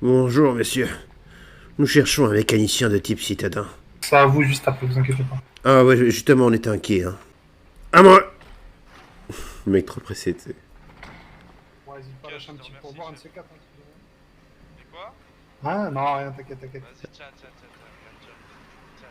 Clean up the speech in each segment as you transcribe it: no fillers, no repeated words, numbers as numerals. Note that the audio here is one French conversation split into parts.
Bonjour, monsieur. Nous cherchons un mécanicien de type citadin. Ça à vous juste après, vous inquiétez pas. Ah ouais, justement, on était inquiets, hein. À moi. Le mec trop pressé, tu sais. Ouais, n'hésite pas à lâcher un petit pourboire, un de ces quatre. C'est quoi? Ah non, rien, t'inquiète. Vas-y, tiens.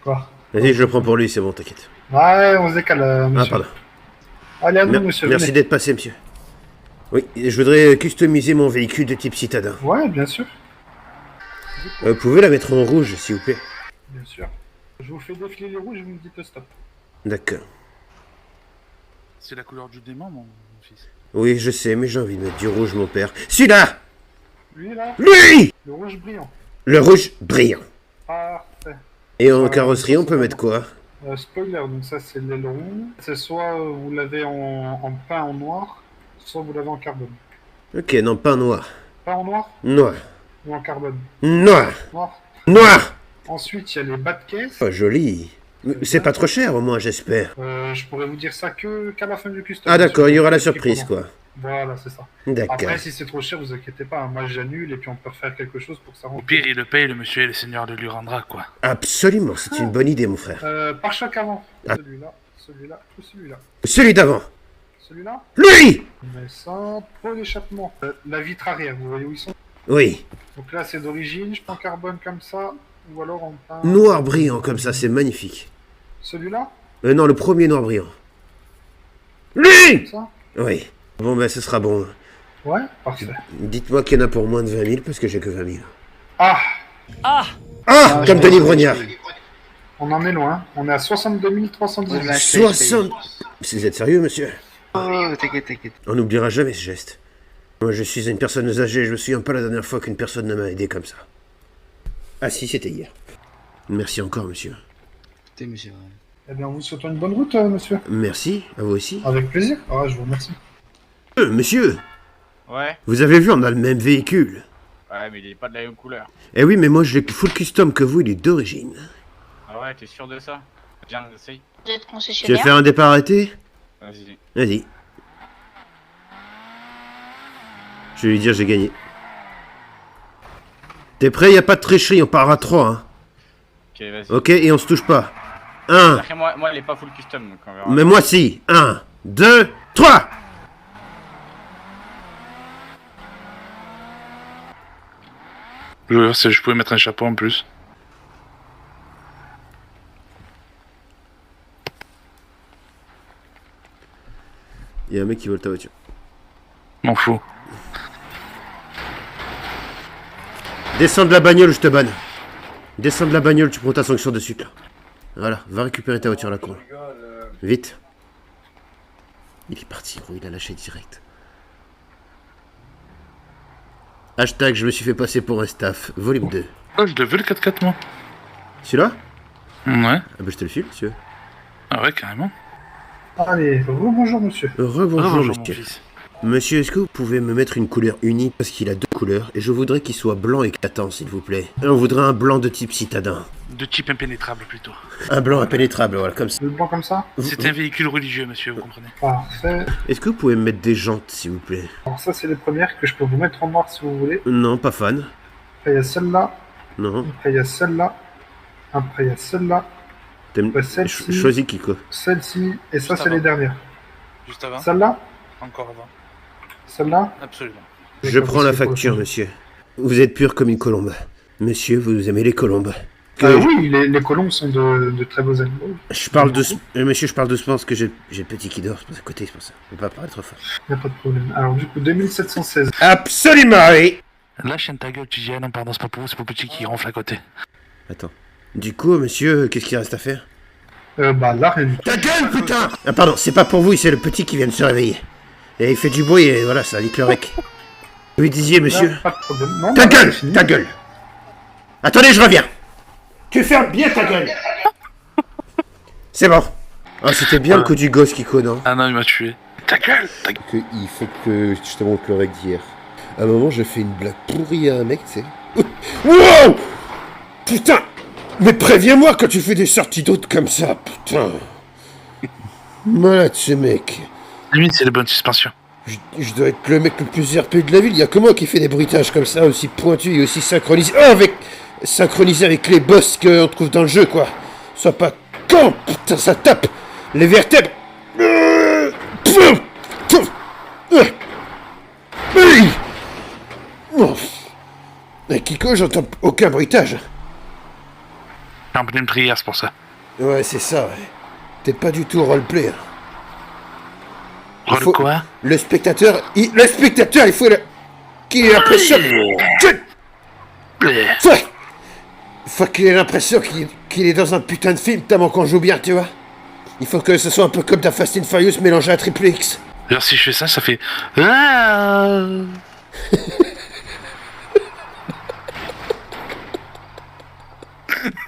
Quoi? Vas-y, je le prends pour lui, c'est bon, t'inquiète. Ouais, on se décale, monsieur. Ah, pardon. Allez, à nous, monsieur. Merci venez. d'être passé, monsieur. Oui, je voudrais customiser mon véhicule de type citadin. Ouais, bien sûr. Vous pouvez la mettre en rouge, s'il vous plaît? Bien sûr. Je vous fais défiler les rouges et vous me dites stop. D'accord. C'est la couleur du démon, mon fils. Oui, je sais, mais j'ai envie de mettre du rouge, mon père. Celui-là! Lui, là, Lui! le rouge brillant. Le rouge brillant. Parfait. Et en carrosserie, on peut mettre quoi? Spoiler, donc ça, c'est l'aileron. C'est soit vous l'avez en peint en noir, soit vous l'avez en carbone. Ok, non, pas noir. Pas en noir Noir. ou en carbone? Noir. Noir. Noir! Ensuite, il y a les bas de caisse. Oh, joli. C'est pas trop cher, au moins, j'espère. Je pourrais vous dire ça qu'à la fin du custom. Ah, d'accord, il y aura la Monsieur. surprise, quoi. Voilà, c'est ça. D'accord. Après, si c'est trop cher, vous inquiétez pas. Hein. Moi, j'annule et puis on peut refaire quelque chose pour que ça Au rentre. pire, il le paye, le monsieur, et le seigneur le lui rendra, quoi. Absolument, c'est une bonne idée, mon frère. Pare-choc avant. Ah. Celui-là ou celui-là. Celui d'avant. Celui-là. Lui! On met ça. Pour l'échappement. La vitre arrière, vous voyez où ils sont? Oui. Donc là, c'est d'origine. Je prends carbone comme ça. Ou alors on peint... Noir brillant, comme ça, c'est magnifique. Celui-là? Non, le premier noir brillant. Lui! Ça? Oui. Bon, ben, ce sera bon. Ouais, parfait. Dites-moi qu'il y en a pour moins de 20 000, parce que j'ai que 20 000. Ah! Ah! Comme Denis Brognard. On en est loin. On est à 62 310. 60... Vous êtes sérieux, monsieur? Oh, t'inquiète. On n'oubliera jamais ce geste. Moi, je suis une personne âgée, je me souviens pas la dernière fois qu'une personne ne m'a aidé comme ça. Ah si, c'était hier. Merci encore, monsieur. Écoutez, monsieur. Eh bien, vous souhaitez une bonne route, monsieur. Merci, à vous aussi. Avec plaisir. Ah, je vous remercie. Monsieur, Ouais, vous avez vu, on a le même véhicule. mais il est pas de la même couleur. Eh oui, mais moi, je l'ai full custom que vous, il est d'origine. Ah ouais, t'es sûr de ça? Viens, essaye. Vous êtes Tu veux concessionnaire? faire un départ arrêté? Vas-y. Vas-y. Je vais lui dire j'ai gagné. T'es prêt? Y a pas de tricherie, on part à 3, hein. Ok, vas-y. Ok, et on se touche pas. 1, Après, moi, il est pas full custom, donc on verra. mais moi si. 1, 2, 3. Je veux voir si je pouvais mettre un chapeau en plus. Y a un mec qui vole ta voiture. M'en fous. Descends de la bagnole, je te banne. Descends de la bagnole, tu prends ta sanction de suite là. Voilà, va récupérer ta voiture là, con. Vite. Il est parti, gros, il a lâché direct. Hashtag, je me suis fait passer pour un staff, volume 2. Oh, je l'ai vu le 4x4, moi. Celui-là? Ouais. Ah bah je te le file, monsieur. Ah ouais, carrément. Allez, bonjour, monsieur. Rebonjour, Bonjour, mon monsieur. fils. Monsieur, est-ce que vous pouvez me mettre une couleur unique parce qu'il a 2 couleurs et je voudrais qu'il soit blanc éclatant, s'il vous plaît. Et on voudrait un blanc de type citadin. De type impénétrable, plutôt. Un blanc impénétrable, voilà, comme ça. Le blanc comme ça? C'est un véhicule religieux, monsieur, vous comprenez. Parfait. Est-ce que vous pouvez me mettre des jantes, s'il vous plaît? Alors ça, c'est les premières que je peux vous mettre en noir si vous voulez. Non, pas fan. Après, il y a celle-là. Non. Après, il y a celle-là. Après, il y a celle-là. T'aimes... Bah, celle-ci. Choisis qui, quoi. Celle-ci. Et ça, Juste c'est avant. les dernières. Juste avant. Celle-là. Encore avant. Celle-là. Absolument. Je prends la facture, monsieur. Vous êtes pur comme une colombe. Monsieur, vous aimez les colombes. Oui, les colombes sont de très beaux animaux. Je parle doucement. Monsieur, je parle doucement parce que j'ai le petit qui dort, c'est à côté, c'est pour ça. Je peux pas parler trop fort. Il n'y a pas de problème. Alors, du coup, 2716. Absolument, oui. Lâche ta gueule, tu dis, ah non, pardon, c'est pas pour vous, c'est pour petit qui ronfle à côté. Attends. Du coup, monsieur, qu'est-ce qu'il reste à faire? Bah, là, rien du tout. Ta gueule, putain! Ah, pardon, c'est pas pour vous, c'est le petit qui vient de se réveiller. Et il fait du bruit et voilà, ça nique le rec. Vous lui disiez, monsieur? Pas de problème. Non, Ta non, gueule! c'est fini. Ta gueule! Attendez, je reviens! Tu fermes bien ta gueule! C'est bon. Ah, c'était bien le coup du gosse, Kiko, non? Ah non, il m'a tué. Ta gueule, ta gueule. Il faut que je te montre le rec d'hier. À un moment, je fais une blague pourrie à un mec, tu sais. Wow! Putain! Mais préviens-moi quand tu fais des sorties d'autres comme ça, putain! Malade, ce mec. Limite, c'est les bonnes suspensions. Je dois être le mec le plus RP de la ville. Il y a que moi qui fait des bruitages comme ça, aussi pointus et aussi synchronisés. Oh, synchronisés avec les boss qu'on trouve dans le jeu, quoi. Sois pas con, putain, ça tape les vertèbres. Kiko, j'entends aucun bruitage. J'ai en pleine prière, c'est pour ça. Ouais, c'est ça, ouais. T'es pas du tout roleplay. Hein. Roll quoi? Le spectateur, il faut qu'il ait l'impression... Faut qu'il ait l'impression qu'il est dans un putain de film, tellement qu'on joue bien, tu vois. Il faut que ce soit un peu comme ta Fast and Furious mélangé à Triple X. D'ailleurs, si je fais ça, ça fait... Ah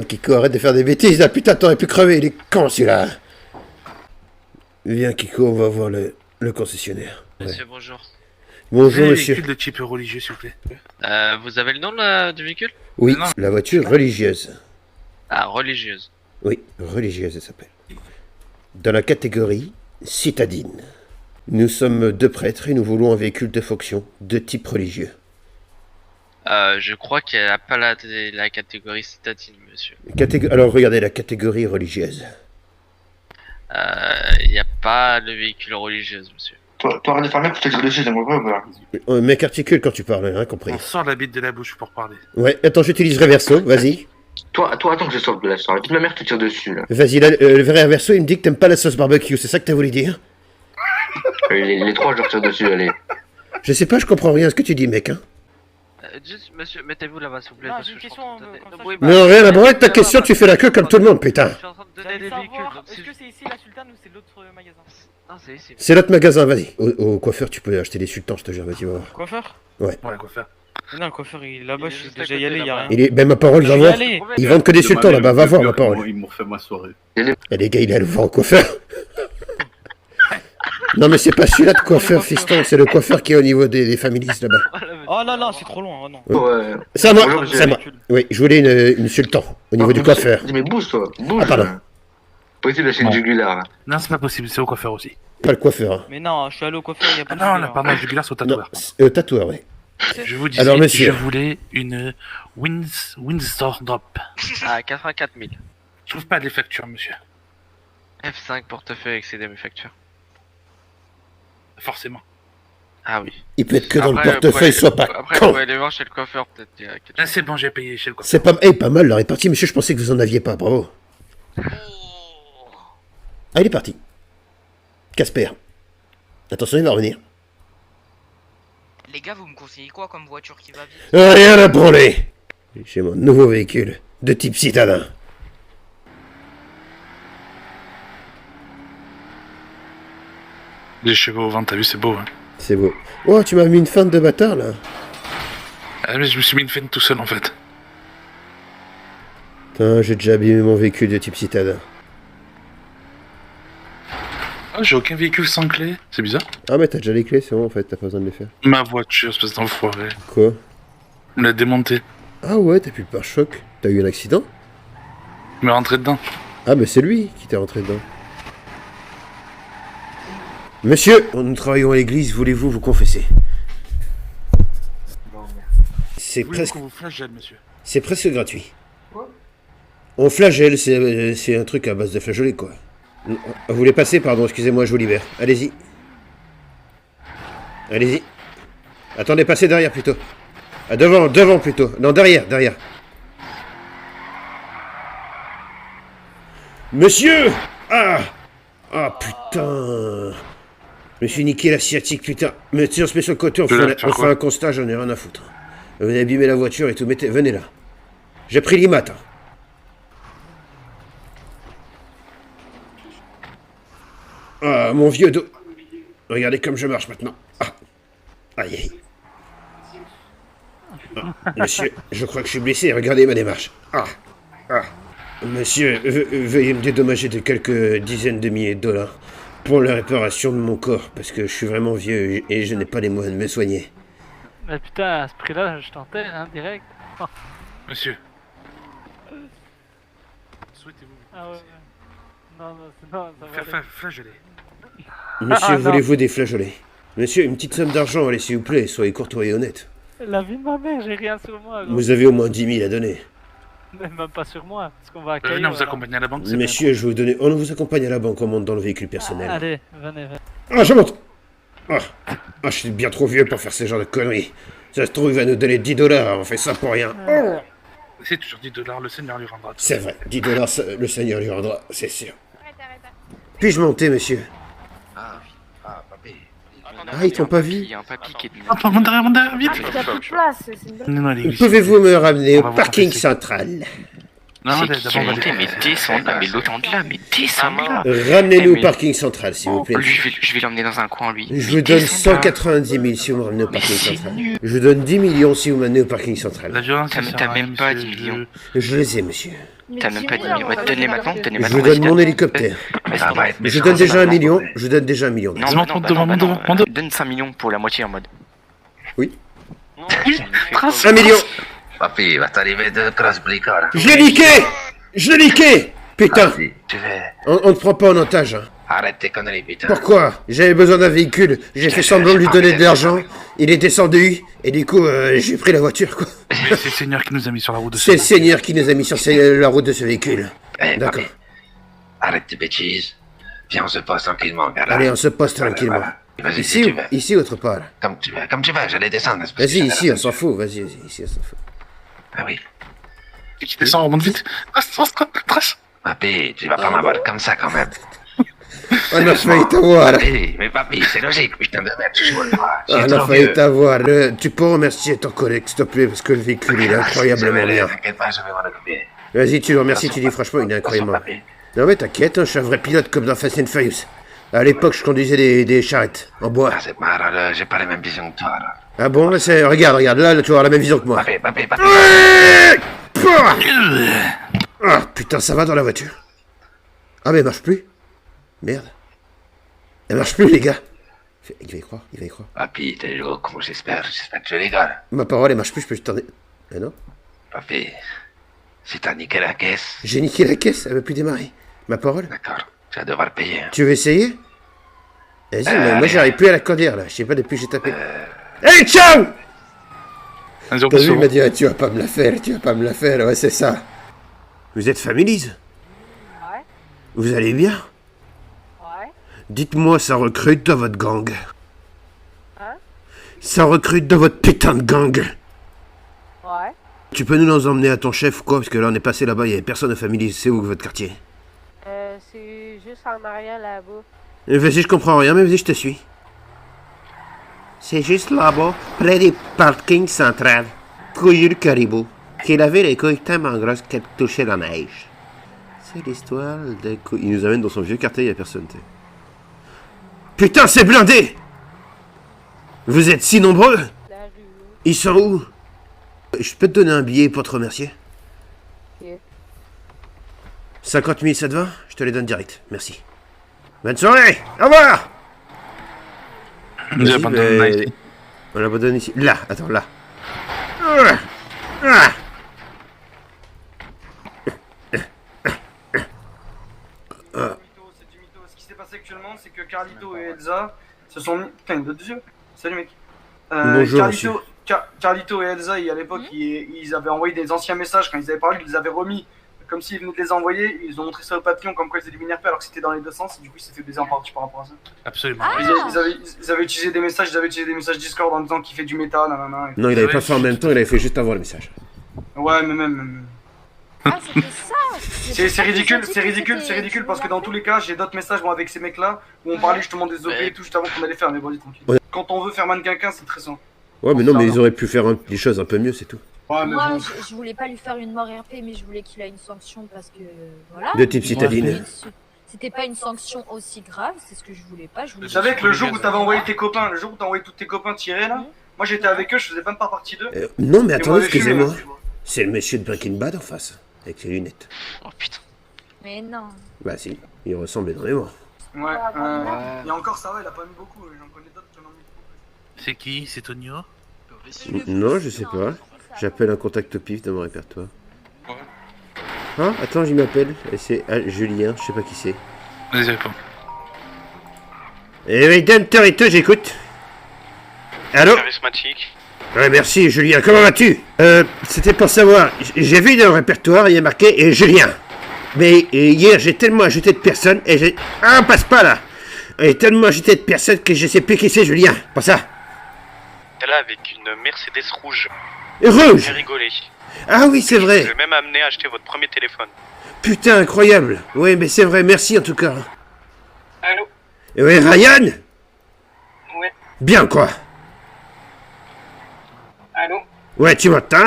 Kiko, arrête de faire des bêtises, là, putain, t'aurais pu crever, il est con, celui-là. Viens, Kiko, on va voir le concessionnaire. Monsieur, bonjour. Bonjour, Des monsieur. véhicules de type religieux, s'il vous plaît. Vous avez le nom du véhicule? Oui, Non. la voiture religieuse. Ah, religieuse. Oui, religieuse, elle s'appelle. Dans la catégorie citadine. Nous sommes 2 prêtres et nous voulons un véhicule de fonction de type religieux. Je crois qu'elle n'a pas la catégorie citadine, monsieur. Alors, regardez la catégorie religieuse. Il n'y a pas le véhicule religieuse, monsieur. Toi, arrête de faire mec, tu te tires dessus, t'aimerais pas ou pas? Mec, articule quand tu parles, hein, compris. On sort la bite de la bouche pour parler. Ouais, attends, j'utilise reverso, vas-y. Toi, attends que je sorte de la soirée. Toute ma mère te tire dessus, là. Vas-y, là, le vrai reverso, il me dit que t'aimes pas la sauce barbecue, c'est ça que t'as voulu dire? Les 3, je leur tire dessus, allez. Je sais pas, je comprends rien à ce que tu dis, mec, hein. Juste, monsieur, mettez-vous là-bas, s'il vous plaît. Non, parce j'ai une que je suis question, en train de donner- comme ça, Oui, je- bah, Non, rien à voir avec ta question, tu fais la queue comme tout le monde, putain. Je suis en train de donner J'allais des véhicules. savoir, donc est-ce si que je- c'est ici la sultane ou c'est l'autre magasin? Non, c'est ici. C'est l'autre magasin, vas-y. Au coiffeur, tu peux acheter des sultans, je te jure, vas-y, va voir. Coiffeur? Ouais, quoi faire. Mais non, le coiffeur il est là-bas, Il est je suis juste à déjà y côté, aller, y'a là-bas. rien. Il est, ben ma parole, Je va vais y voir. aller. Ils vendent que des sultans là-bas, va voir ma parole. Ils m'ont fait ma soirée. Et les gars, il est allé voir au coiffeur. Non, mais c'est pas celui-là de coiffeur, fiston, c'est le coiffeur qui est au niveau des families là-bas. Oh non, non, c'est trop loin, oh non. Ouais. C'est à moi, Bonjour, c'est à moi. Oui, je voulais une sultan au niveau du coiffeur. Mais bouge, toi. Bouge. Ah, pardon. Possible d'acheter une Non. jugulaire. Non, c'est pas possible, c'est au coiffeur aussi. Pas le coiffeur. Hein. Mais non, je suis allé au coiffeur, y'a pas Ah de non, sujet, là, là. pardon, jugulaire, c'est au Non, tatoueur. tatoueur, ouais. Je vous disais, Alors, monsieur. je voulais une Windsor Drop. À 84 000. Je trouve pas les factures, monsieur. F5 portefeuille excédé mes factures. Forcément. Ah oui. Il peut être que dans le Après, portefeuille, vous soit pas Après, vous con. pouvez aller voir chez le coiffeur, peut-être. Il y a quelque Là, chose. c'est bon, j'ai payé chez le coiffeur. C'est pas, hey, pas mal la répartie, monsieur, je pensais que vous en aviez pas, bravo. Ah, il est parti. Casper. Attention, il va revenir. Les gars, vous me conseillez quoi comme voiture qui va vite? Rien à branler. J'ai mon nouveau véhicule, de type citadin. Les chevaux au vent, t'as vu, c'est beau. Hein. C'est beau. Oh, tu m'as mis une fente de bâtard, là. Ah, mais je me suis mis une fenne tout seul, en fait. Putain, j'ai déjà abîmé mon véhicule de type citadin. Ah, j'ai aucun véhicule sans clé. C'est bizarre. Ah, mais t'as déjà les clés, c'est bon, en fait, t'as pas besoin de les faire. Ma voiture, espèce d'enfoiré. Quoi? On l'a démontée. Ah ouais, t'as plus le pare-choc. T'as eu un accident? Je me rentré dedans. Ah, mais c'est lui qui t'est rentré dedans. Monsieur, nous travaillons à l'église, voulez-vous vous confesser? C'est Voulez-vous presque, qu'on vous flagelle, monsieur? c'est presque gratuit. On flagelle, c'est un truc à base de flageolet, quoi. Vous voulez passer, pardon, excusez-moi, je vous libère. Allez-y. Allez-y. Attendez, passez derrière plutôt. Ah, devant plutôt. Non, derrière. Monsieur! Ah! Ah, putain! Je me suis niqué la sciatique, putain. Mais tiens, on se met sur le côté, on fait un constat, j'en ai rien à foutre. Vous avez abîmé la voiture et tout, venez là. J'ai pris l'IMAT. Hein. Ah, mon vieux dos. Regardez comme je marche maintenant. Ah. Aïe, aïe. Ah, monsieur, je crois que je suis blessé, regardez ma démarche. Ah. Monsieur, veuillez me dédommager de quelques dizaines de milliers de dollars pour la réparation de mon corps, parce que je suis vraiment vieux et je n'ai pas les moyens de me soigner. Mais putain, à ce prix-là, je tentais, hein, direct. Monsieur. Souhaitez-vous Ah ouais. Non, ça va. flageller? Monsieur, non. voulez-vous des flageolets? Monsieur, une petite somme d'argent, allez s'il vous plaît, soyez courtois et honnête. La vie de ma mère, j'ai rien sur moi. gros. Vous avez au moins 10 000 à donner. Même pas sur moi, parce qu'on va accueillir. Venez, on vous accompagne à la banque. c'est Messieurs, je vais vous donner... On vous accompagne à la banque, on monte dans le véhicule personnel. Allez, venez. Ah, je monte. Je suis bien trop vieux pour faire ce genre de conneries. Ça se trouve, il va nous donner 10 $, on fait ça pour rien. bien. C'est toujours 10 $, le Seigneur lui rendra. C'est vrai, 10 $, le Seigneur lui rendra, c'est sûr. Puis-je monter, monsieur? Papy. Ah, ils t'ont pas vu? Il y a un papy qui est venu. Attends, monte derrière, vite. Il y a plus de place, c'est une bonne... Non, non, allez, Pouvez-vous me ramener On au va voir parking passer. central? Non, C'est d'abord, qui on va monté, mais descends là, mais l'autant de là, mais descends là. Ramenez-nous au mais- parking central, s'il vous plaît. Lui, je vais l'emmener dans un coin, lui. Je Mais vous donne descends là. 190 000 si vous me ramenez au Mais parking c'est central. nul. Je vous donne 10 millions si vous m'amenez au parking La central. violence, T'as ça sert t'as à rien, même pas monsieur, 10 millions. Je les ai, monsieur. T'as même pas 10 millions. Ouais, donne-les maintenant, donne-les Je maintenant. vous donne vas-y, mon hélicoptère. Vas-y, Je donne déjà 1 million. Je donne déjà 1 million. Non, Monte, bah non, monte bah devant, non, monte bah devant, non. monte devant. Donne 5 millions pour la moitié en mode. Oui. Trace. 1 million. Papy, va t'arriver de grosses bricoles. Je l'ai niqué. Je l'ai niqué. Putain. Vas-y, tu veux. On ne te prend pas en otage. Hein. Arrête tes conneries, putain. Pourquoi? J'avais besoin d'un véhicule. J'ai fait semblant de lui donner de l'argent. Il est descendu. Et du coup, j'ai pris la voiture, quoi. Mais c'est le Seigneur qui nous a mis sur la route de C'est le Seigneur qui nous a mis sur la route de ce véhicule. Eh, D'accord. papy, arrête tes bêtises. Viens, on se pose tranquillement, vers là. Allez, on se pose tranquillement. Vas-y, si Ici, tu veux. ici autre part. Comme tu veux, j'allais descendre. c'est parce que Vas-y, j'avais ici, la on s'en fout. Vas-y, ici, on s'en fout. Ah oui. Qui descend, remonte vite. Trace. Papy, tu vas pas m'avoir comme ça quand même. On a failli t'avoir. Papy, mais papy, c'est logique, putain de merde, je vois pas. On a failli t'avoir. Tu peux remercier ton collègue, s'il te plaît, parce que le véhicule, il est incroyablement bien. T'inquiète pas, je vais m'en occuper. Vas-y, tu le remercies, tu dis franchement, il est incroyablement. Papy. Non mais t'inquiète, hein, je suis un vrai pilote comme dans Fast and Furious. À l'époque, je conduisais des charrettes en bois. Ah, c'est marrant, là, j'ai pas la même vision que toi, là. Ah bon, là, regarde, là, tu vas avoir la même vision que moi. Papy. Ah, putain, ça va dans la voiture. Ah, mais elle marche plus. Merde. Elle marche plus, les gars. Il va y croire. Papy, t'es le gros con, j'espère que tu rigoles. Ma parole, elle marche plus, je peux juste t'en... Ah non. Papy, si t'as niqué la caisse, J'ai niqué la caisse, elle veut plus démarrer. Ma parole. d'accord, tu vas devoir payer. Tu veux essayer? Vas-y, moi j'arrive plus à la conduire là, je sais pas depuis que j'ai tapé. Hey, ciao! Un zéro T'as vu, il sur m'a dit, ah, tu vas pas me la faire, ouais, c'est ça. Vous êtes familise? Ouais. Vous allez bien? Ouais. Dites-moi, ça recrute dans votre gang. Hein? Ça recrute dans votre putain de gang. Ouais. Tu peux nous emmener à ton chef ou quoi? Parce que là, on est passé là-bas, il y avait personne à familise. C'est où votre quartier? C'est juste en arrière là-bas. Vas-y, je comprends rien, mais vas-y, je te suis. C'est juste là-bas, près des parkings centrales. Couillu le caribou, qui avait les couilles tellement grosses qu'elle touchait la neige. C'est l'histoire de couilles. Il nous amène dans son vieux quartier, il y a personne, tu sais. Putain, c'est blindé! Vous êtes si nombreux? La rue. Ils sont où? Je peux te donner un billet pour te remercier? Ok. 50 000, ça te va? Je te les donne direct, merci. Bonne soirée! Au revoir! Nous Vas-y, abandonne mais- ici. On l'abandonne ici. Là, attends, là. C'est du mytho. Ce qui s'est passé actuellement, c'est que Carlito et Elsa se sont mis. Putain, il me donne des yeux. Salut mec. Bonjour, monsieur. Carlito et Elsa, à l'époque, ils avaient envoyé des anciens messages. Quand ils avaient parlé, ils les avaient remis. Comme s'ils venaient de les envoyer, ils ont montré ça au papillon comme quoi ils étaient du mineur alors que c'était dans les deux sens. Et du coup, il s'est fait baiser en partie par rapport à ça. Absolument. Ils avaient utilisé des messages, Discord en disant qu'il fait du méta, nanana. Non, il avait pas fait en même temps, il avait fait juste avant le message. Ouais, mais même. Ah, c'était ça! C'est ridicule parce que dans tous les cas, j'ai d'autres messages moi, avec ces mecs-là où on parlait justement des OP et tout juste avant qu'on allait faire, mais bon, dis tranquille. Ouais. Quand on veut faire mannequin, c'est très simple. Ouais, mais non, mais ils auraient pu faire des choses un peu mieux, c'est tout. Ouais, mais Moi, bon. je voulais pas lui faire une mort RP, mais je voulais qu'il ait une sanction parce que. Voilà. De type citadine. C'était pas une sanction aussi grave, c'est ce que je voulais pas. Je voulais Je savais que le jour où t'avais envoyé tes copains, le jour où t'as envoyé tous tes copains tirer là, moi j'étais avec eux, je faisais même pas partie d'eux. Non, mais Et attendez, moi, j'ai fumé, excusez-moi. hein. C'est le monsieur de Breaking Bad en face, avec ses lunettes. Oh putain. Mais non. Bah si, il ressemble énormément. Ouais, Ah, et encore ça va, il a pas mis beaucoup, j'en connais d'autres qui en ont mis beaucoup. C'est qui? C'est Tonio? Non, je sais pas. J'appelle un contact au pif dans mon répertoire. Ah, attends, j'y m'appelle. Et c'est Julien, je sais pas qui c'est. Vas-y, réponds. Eh oui, Hunter et toi, j'écoute. Allô? Charismatique. Ouais, merci, Julien. Comment vas-tu? C'était pour savoir. J'ai vu dans le répertoire, il y a marqué et Julien. Mais hier, j'ai tellement ajouté de personnes et j'ai... Ah, passe pas là! Et tellement ajouté de personnes que je sais plus qui c'est Julien. Pas ça? T'es là avec une Mercedes rouge. Rouge! J'ai rigolé. Ah oui, c'est Je vrai. vous ai même amené à acheter votre premier téléphone. Putain, incroyable. Oui, mais c'est vrai, merci en tout cas. Allô? Oui, Ryan? Ouais. Bien quoi? Allô? Ouais, tu m'entends?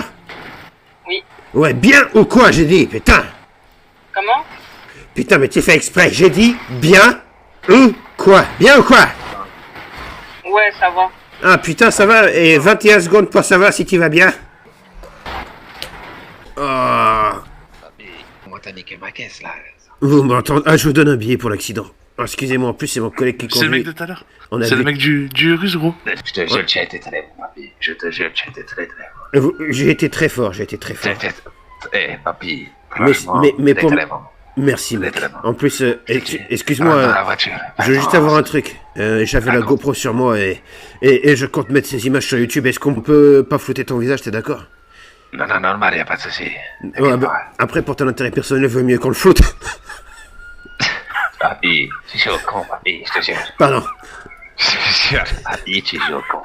Oui. Ouais, bien ou quoi, j'ai dit, putain? Comment? Putain, mais tu fais exprès, j'ai dit bien ou quoi? Bien ou quoi? Ouais, ça va. Ah putain, ça va, et 21 secondes pour savoir si tu vas bien? Oh, Comment t'as niqué ma caisse, là? vous m'entendez? Ah, je vous donne un billet pour l'accident. Oh, excusez-moi, en plus, c'est mon collègue qui C'est le mec conduit. de tout à l'heure. On a C'est le vu- mec du Urus, gros. Je te jure, tu as été très bon, papy. Je te jure, tu as été très très bon. J'ai été très fort, j'ai été très fort. Eh, papy, Mais- franchement, mais t'es pour- très bon. Merci, mec. Très bon. En plus, Rentre dans excuse-moi, la voiture. je veux juste avoir un truc. J'avais la GoPro sur moi et je compte mettre ces images sur YouTube. Est-ce qu'on peut pas flouter ton visage, t'es d'accord? Non, non, normal, y a pas de souci. Ouais, bah, après, pour ton intérêt personnel, vaut mieux qu'on le floute. Papy, tu joues au con, papy, je te jure. Pardon. Je te jure, papy, tu joues au con.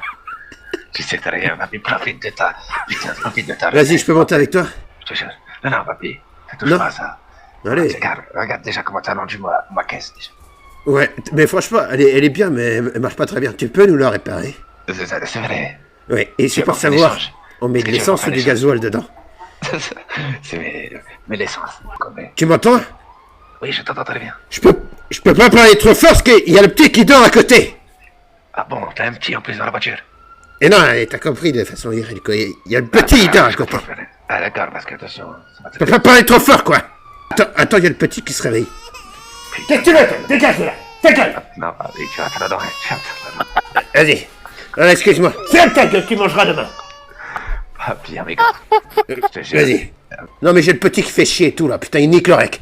Tu sais très bien, papy, profite de ta... Putain, profite de ta... Vas-y, je peux monter avec toi? Je te jure. Non, non, papy, ne touche Non. pas à ça. Allez. Regarde déjà comment t'as vendu ma caisse, déjà. Ouais, mais franchement, elle est bien, mais elle marche pas très bien. Tu peux nous la réparer? C'est vrai. Ouais, et c'est Tu pour vas faire savoir, l'échange. on met de Tu vas l'essence faire ou du l'échange. gasoil dedans. Mais l'essence, combien? Tu m'entends? Oui, je t'entends très bien. Je peux pas parler trop fort parce qu'il y a le petit qui dort à côté. Ah bon, t'as un petit en plus dans la voiture? Et non, t'as compris de façon irréelle, quoi. Il y a le petit qui dort à je côté. comprends. Ah d'accord, parce que attention, ça va te Je peux pas parler trop fort, quoi. Attends, il y a le petit qui se réveille. Qu'est-ce que tu veux, toi? Dégage de là. Ta gueule. Non, papy, tu vas te la donner. Tu vas te la donner. Vas-y. Alors, excuse-moi. Ferme ta gueule, tu mangeras demain. Papy, amigo. Je te jure. Vas-y. Non, mais j'ai le petit qui fait chier et tout, là. Putain, il nique le rec.